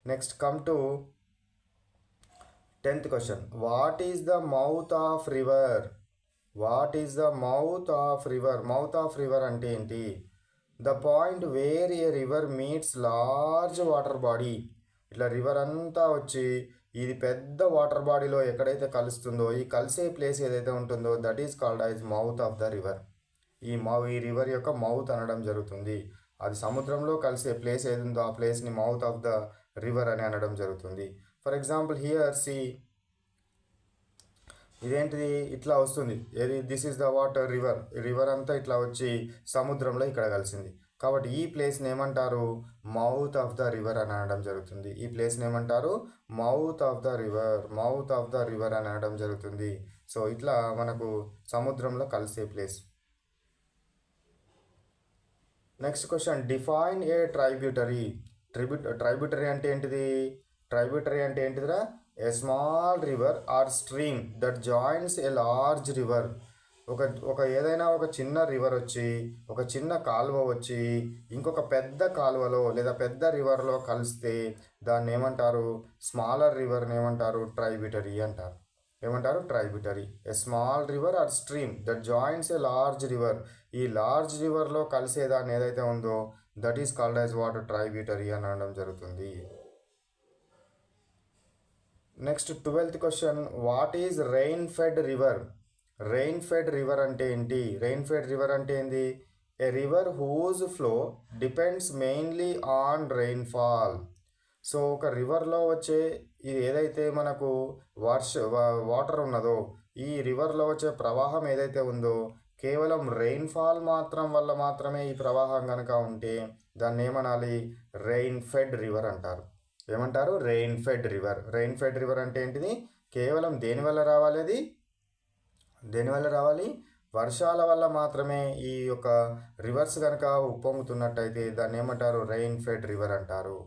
Next come to 10th question. What is the mouth of river? What is the mouth of river? Mouth of river అంటే ఏంటి? The point where a river meets large water body. ఇట్లా river అంతా వచ్చి ఇది పెద్ద water బాడీలో ఎక్కడైతే కలుస్తుందో, ఈ కలిసే ప్లేస్ ఏదైతే ఉంటుందో that is called as mouth of the river. ఈ రివర్ యొక్క మౌత్ అనడం జరుగుతుంది. అది సముద్రంలో కలిసే ప్లేస్ ఏది ఉందో ఆ ప్లేస్ని మౌత్ ఆఫ్ ద రివర్ అని అనడం జరుగుతుంది. ఫర్ ఎగ్జాంపుల్ హియర్ సి, ఇదేంటిది ఇట్లా వస్తుంది, ఏది this is the water river. River అంతా ఇట్లా వచ్చి సముద్రంలో ఇక్కడ కలిసింది. కాబట్టి ఈ ప్లేస్ని ఏమంటారు? మౌత్ ఆఫ్ ద రివర్ అని అనడం జరుగుతుంది. ఈ ప్లేస్ని ఏమంటారు? Mouth of the river. Mouth of the river అని అనడం జరుగుతుంది. సో ఇట్లా మనకు సముద్రంలో కలిసే place. Next question. Define a tributary. Tributary అంటే ఏంటిది? ట్రైబ్యూటరీ అంటే ఏంటిదిరా? A small river or stream that joins a large river. ఒక ఏదైనా ఒక చిన్న రివర్ వచ్చి, ఒక చిన్న కాలువ వచ్చి ఇంకొక పెద్ద కాలువలో లేదా పెద్ద రివర్లో కలిస్తే దాన్ని ఏమంటారు? స్మాలర్ రివర్ని ఏమంటారు? ట్రైబ్యూటరీ అంటారు. ఏమంటారు? Tributary. A small river or stream that joins a large river. ఈ లార్జ్ రివర్లో కలిసేదాన్ని ఏదైతే ఉందో that is called as water tributary అని అనడం జరుగుతుంది. Next 12th question. What is rain fed river? Rain fed river అంటే ఏంటి? రెయిన్ ఫెడ్ రివర్ అంటే ఏంది? A river whose flow depends mainly on rainfall. So ఒక రివర్లో వచ్చే ఇది ఏదైతే మనకు వాటర్ ఉన్నదో, ఈ రివర్లో వచ్చే ప్రవాహం ఏదైతే ఉందో కేవలం రెయిన్ఫాల్ వల్ల మాత్రమే ఈ ప్రవాహం కనుక ఉంటే దాన్ని ఏమనాలి? రెయిన్ ఫెడ్ రివర్ అంటారు. ఏమంటారు? Rain fed river. Rain fed river అంటే ఏంటిది? కేవలం దేనివల్ల రావాలి? అది దేనివల్ల రావాలి? వర్షాల వల్ల మాత్రమే ఈ యొక్క రివర్స్ కనుక ఉప్పొంగుతున్నట్టయితే దాన్ని ఏమంటారు? రెయిన్ ఫెడ్ రివర్ అంటారు.